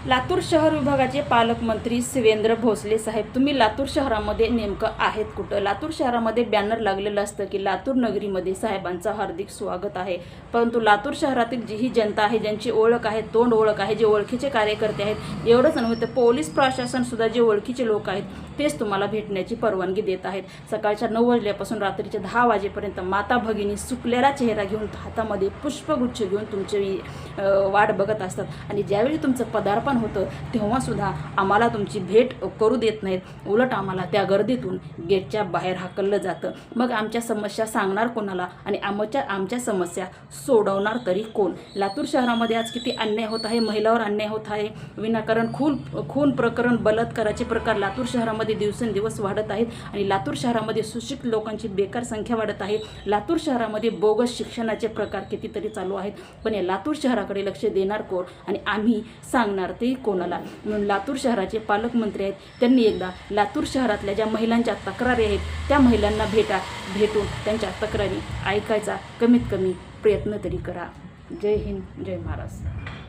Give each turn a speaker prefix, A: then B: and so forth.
A: लातूर शहर विभागाचे पालकमंत्री शिवेंद्र भोसले साहेब, तुम्ही लातूर शहरामध्ये नेमकं आहेत कुठं? लातूर शहरामध्ये बॅनर लागलेलं असतं की लातूर नगरीमध्ये साहेबांचं हार्दिक स्वागत आहे, परंतु लातूर शहरातील जी ही जनता आहे, ज्यांची ओळख आहे, तोंड ओळख आहे, जे ओळखीचे कार्यकर्ते आहेत, एवढंच नव्हे तर पोलीस प्रशासन सुद्धा जे ओळखीचे लोक आहेत तेच तुम्हाला भेटण्याची परवानगी देत आहेत. सकाळच्या 9 वाजल्यापासून रात्रीच्या 10 वाजेपर्यंत माता भगिनी सुकलेला चेहरा घेऊन हातामध्ये पुष्पगुच्छ घेऊन तुमची वाट बघत असतात आणि ज्यावेळी तुमचं पदार्पण होतं तेव्हा सुद्धा आम्हाला तुमची भेट करू देत नाहीत. उलट आम्हाला त्या गर्दीतून गेटच्या बाहेर हाकललं जातं. मग आमच्या समस्या सांगणार कोणाला आणि आमच्या समस्या सोडवणार तरी कोण? लातूर शहरामध्ये आज किती अन्याय होत आहे, महिलांवर अन्याय होत आहे. विनाकारण खून प्रकरण, बलात्काराचे प्रकार लातूर शहरामध्ये दिवसेंदिवस वाढत आहेत आणि लातूर शहरामध्ये सुशिक्षित लोकांची बेकार संख्या वाढत आहे. लातूर शहरामध्ये बोगस शिक्षणाचे प्रकार कितीतरी चालू आहेत. पण या लातूर शहराकडे लक्ष देणार कोण आणि आम्ही सांगणार ते कोणाला? म्हणून लातूर शहराचे पालकमंत्री आहेत, त्यांनी एकदा लातूर शहरातल्या ज्या महिलांच्या तक्रारी आहेत त्या महिलांना भेटून त्यांच्या तक्रारी ऐकायचा कमीत कमी प्रयत्न तरी करा. जय हिंद, जय महाराष्ट्र.